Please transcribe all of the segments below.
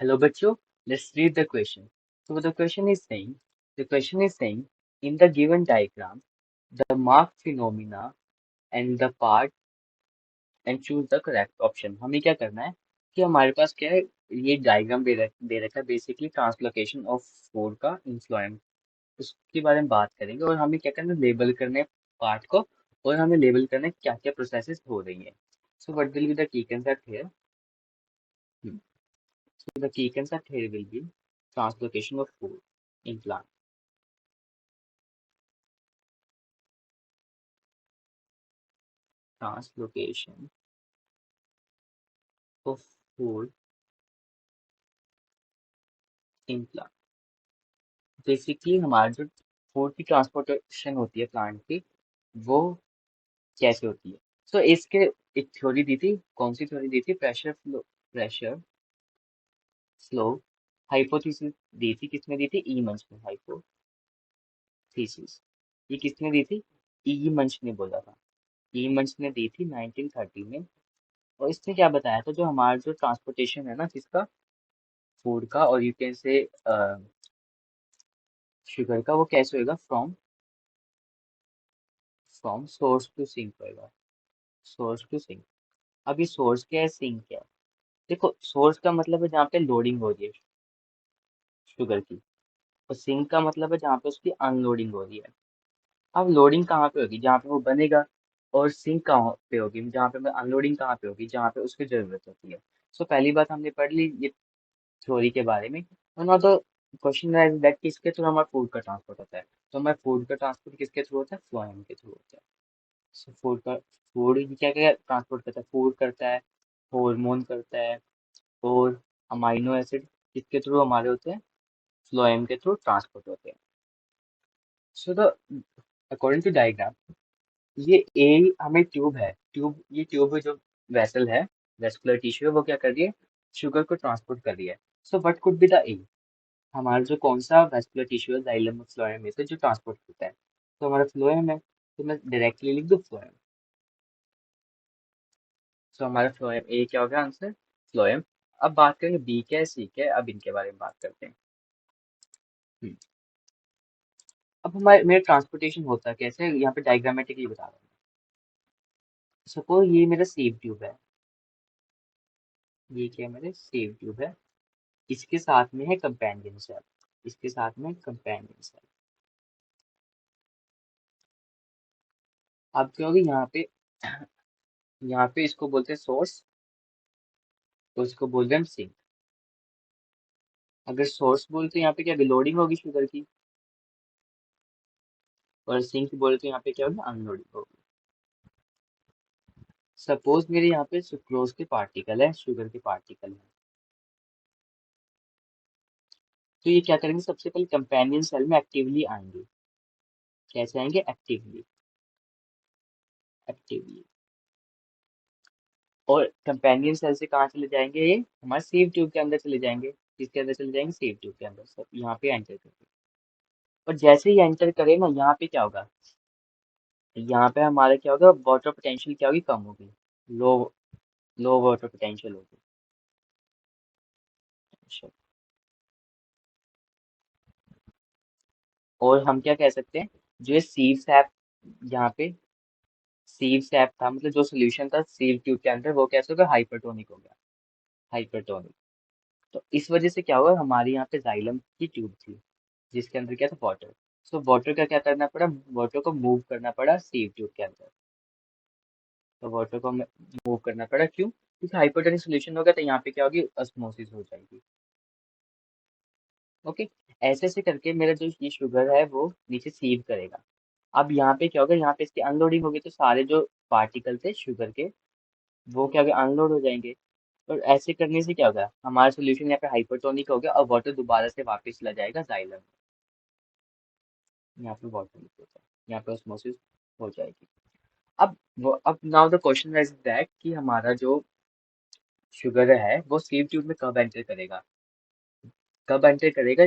Hello, Bacho. Let's read the question. So the question is saying, in the given diagram, the mark phenomena and the part and choose the correct option. हमें क्या करना है कि हमारे पास क्या है, ये डायग्राम दे रखा है बेसिकली ट्रांसलोकेशन ऑफ फूड का इन्फ्लुएंस, उसके बारे में बात करेंगे और हमें क्या करना है लेबल करने पार्ट को, और हमें लेबल करना है क्या क्या प्रोसेसेस हो रही है. So what will be the key concept here. So the key concept here will be translocation of food in plant. Translocation of food in plant. Basically हमारा जो फूड की ट्रांसपोर्टेशन होती है प्लांट की, वो कैसे होती है. सो इसके एक थ्योरी दी थी. कौन सी थ्योरी दी थी? प्रेशर फ्लो हाइपोथेसिस दी थी. किसने दी थी? ई मंच ने. हाइपोथेसिस ये किसने दी थी? ई मंच ने बोला था. ई मंच ने दी थी 1930 में. और इसने क्या बताया था, जो हमारा जो ट्रांसपोर्टेशन है ना जिसका, फूड का और यू कैन से शुगर का, वो कैसे होएगा? From from source to sink होएगा. Source to sink. अब ये सोर्स क्या है, सिंक क्या है? देखो, सोर्स का मतलब है जहाँ पे लोडिंग हो रही है शुगर की, और सिंक का मतलब है जहाँ पे उसकी अनलोडिंग हो रही है. अब लोडिंग कहाँ पे होगी? जहाँ पे वो बनेगा. और सिंक कहाँ पे होगी? जहाँ पे अनलोडिंग कहाँ पे होगी? जहाँ पे उसकी जरूरत होती है. सो पहली बात हमने पढ़ ली ये थ्योरी के बारे में. और ना तो क्वेश्चन है दैट किसके थ्रू हमारा फूड का ट्रांसपोर्ट होता है. तो हमारा फूड का ट्रांसपोर्ट किसके थ्रू होता है? फ्लोएम के थ्रू होता है. सो फूड क्या क्या ट्रांसपोर्ट करता है? फूड करता है, हार्मोन करता है, और अमाइनो एसिड किसके थ्रू हमारे होते हैं? फ्लोएम के थ्रू ट्रांसपोर्ट होते हैं. So the according to diagram, ये ए हमें ट्यूब है. ये ट्यूब जो वेसल है, वेस्कुलर टिश्यू है, वो क्या कर रही है? शुगर को ट्रांसपोर्ट कर रही है. So what could be the ए. हमारा जो कौन सा वेस्कुलर टिश्यू है जाइलम और फ्लोएम में से जो ट्रांसपोर्ट करता है? तो हमारा फ्लोएम है. तो मैं डायरेक्टली लिख दूँ फ्लोएम. सो हमारा फ्लोएम ए क्या होगा आंसर? फ्लोएम. अब बात करेंगे बी क्या है, सी क्या है. अब इनके बारे में बात करते हैं. हम्म, अब हमारे मेरा ट्रांसपोर्टेशन होता है कैसे, यहाँ पे डायग्रामेटिकली बता रहा हूँ. सपोज ये मेरा सेव ट्यूब है. ये क्या है? मेरे सेव ट्यूब है. इसके साथ में है कंपेनियन सेल. इसके साथ में कंपेनियन सेल. अब क्या होगी यहाँ पे? यहाँ पे इसको बोलते हैं सोर्स, तो इसको बोलते हैं हम सिंक. अगर सोर्स बोले तो यहाँ पे क्या लोडिंग होगी शुगर की, और सिंक बोले तो यहाँ पे क्या होगी? अनलोडिंग होगी. सपोज मेरे यहाँ पे सुक्रोज के पार्टिकल है, शुगर के पार्टिकल है. तो ये क्या करेंगे? सबसे पहले कंपेनियन सेल में एक्टिवली आएंगे. कैसे आएंगे? एक्टिवली. एक्टिवली. और कंपेनियन सेल से कहाँ चले जाएंगे? ये हमारे सेव ट्यूब के अंदर चले जाएंगे. किसके अंदर चले जाएंगे? सेव ट्यूब के अंदर. सब यहाँ पे एंटर करेंगे. और जैसे ही एंटर करे ना, यहाँ पे क्या होगा? यहाँ पे हमारा क्या होगा? वाटर पोटेंशियल क्या होगी? कम होगी. लो लो वाटर पोटेंशियल होगी. अच्छा. और हम क्या कह सकते हैं? जो ये सीव सैप, यहाँ पे सीव सैप था, मतलब जो सोल्यूशन था सीव ट्यूब के अंदर, वो कैसे हो गया? हाइपरटोनिक हो गया. हाइपरटोनिक. तो इस वजह से क्या हुआ? हमारे यहाँ पे जाइलम की ट्यूब थी जिसके अंदर क्या था? वाटर. सो वाटर का क्या करना पड़ा? वाटर को मूव करना पड़ा सीव ट्यूब के अंदर. तो वाटर को मूव करना पड़ा. क्यों? क्योंकि हाइपरटोनिक सोल्यूशन हो गया, तो यहाँ पे क्या होगी? ऑस्मोसिस हो जाएगी. ओके. ऐसे ऐसे करके मेरा जो ये शुगर है वो नीचे सीव करेगा. अब यहाँ पे क्या होगा? यहाँ पे इसकी अनलोडिंग होगी, तो सारे जो पार्टिकल थे शुगर के, वो क्या होगा? अनलोड हो जाएंगे. और ऐसे करने से क्या होगा? हमारा सोल्यूशन यहाँ पे हाइपरटोनिक हो गया, और वाटर दोबारा से वापस चला जाएगा जाइलम. यहाँ पे वाटर लिख होता है, यहाँ पे ऑस्मोसिस हो जाएगी. अब now the question is that कि हमारा जो शुगर है वो सीव ट्यूब में कब एंटर करेगा? कब एंटर करेगा?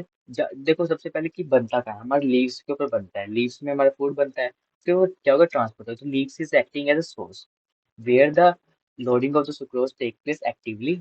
देखो, सबसे पहले कि बनता कहाँ है? हमारे लीव्स के ऊपर बनता है. लीव्स में हमारा फूड बनता है. फिर वो क्या होगा? ट्रांसपोर्ट होगा. तो leaves is acting as a source where the loading of the sucrose take place actively,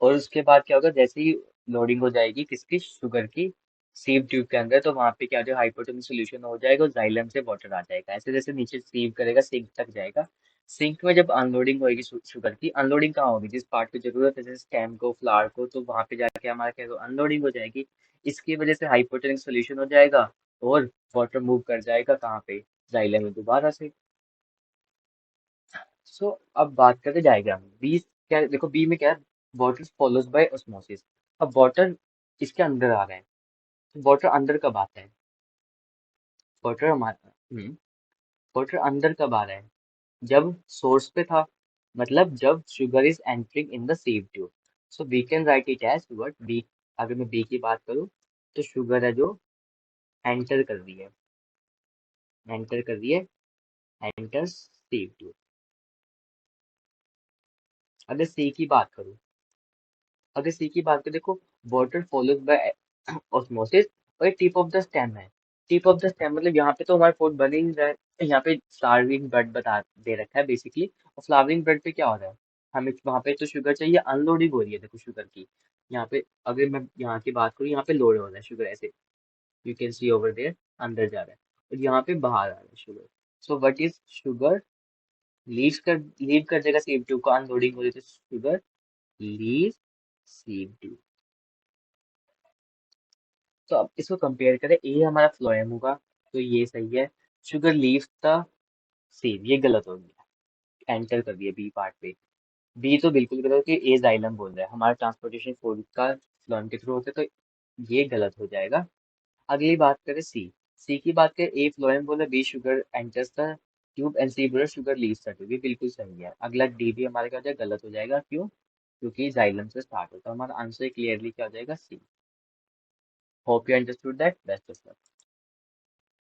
और उसके बाद क्या होगा, जैसे ही लोडिंग हो जाएगी किसकी, शुगर की सीव ट्यूब के अंदर, तो वहां पे क्या जो हाइपोटोनिक सोल्यूशन हो जाएगा और जाइलम से वाटर आ जाएगा, ऐसे जैसे नीचे सीव करेगा सिंक तक जाएगा। सिंक में जब अनलोडिंग होगी शुगर की, अनलोडिंग कहाँ होगी, जिस पार्ट की जरूरत है जैसे स्टेम को, फ्लावर को, तो वहां पे जाके हमारा क्या अनलोडिंग हो जाएगी। इसकी वजह से हाइपोटोनिक सोल्यूशन हो जाएगा और वाटर मूव कर जाएगा कहाँ पे, जाइलम में दोबारा से। सो अब बात करते हैं डायग्राम। बी क्या है? देखो बी में क्या है, वाटर फॉलोज बाय ऑस्मोसिस। अब वाटर इसके अंदर आ रहा है, तो वाटर अंदर कब आता है, वाटर हमारा वाटर अंदर कब आ रहा है, जब सोर्स पे था, मतलब जब sugar is entering in the sieve tube. So we can write it as what B. अगर मैं बी की बात करूँ तो शुगर है जो एंटर कर रही है, एंटर कर रही है, एंटर सेव ट्यूब। अगर सी की बात करूँ, अगर सी की बात करें, देखो वाटर फॉलोज बाय ऑस्मोसिस, और टिप ऑफ द स्टेम है। टिप ऑफ द स्टेम मतलब यहाँ पे तो हमारा फूड बन ही नहीं रहा है, यहाँ पे फ्लावरिंग बड बता दे रखा है बेसिकली। और फ्लावरिंग बड पे क्या हो रहा है, हमें वहाँ पे तो शुगर चाहिए, अनलोडिंग हो रही है देखो शुगर की। यहाँ पे अगर मैं यहाँ की बात करूँ, यहाँ पे लोड हो रहा है शुगर ऐसे, you can see over there, अंदर जा रहा है, और यहाँ पे बाहर आ रहा है sugar. So what is sugar, leave कर देगा सीव ट्यूब को, अनलोडिंग हो रही है तो शुगर लीव सीव ट्यूब। तो अब इसको कंपेयर करें, ए हमारा फ्लोएम होगा तो ये सही है, शुगर लीव्स द सेम, ये गलत हो गया, एंटर कर दिया बी पार्ट पे। बी तो बिल्कुल गलत है कि ए जाइलम बोल रहा है, हमारा ट्रांसपोर्टेशन फूड का फ्लोएम के थ्रू होता है, तो ये गलत हो जाएगा। अगली बात करें सी। सी की बात करें, ए फ्लोएम बोला, B sugar enters the tube and C बोला शुगर लीव्स द ट्यूब, ये बिल्कुल सही है। अगला डी भी हमारे क्या हो जाएगा, गलत हो जाएगा, क्यों, क्योंकि जाइलम से स्टार्ट होता है। हमारा आंसर क्लियरली क्या हो जाएगा, c. Hope you understood that, best of luck.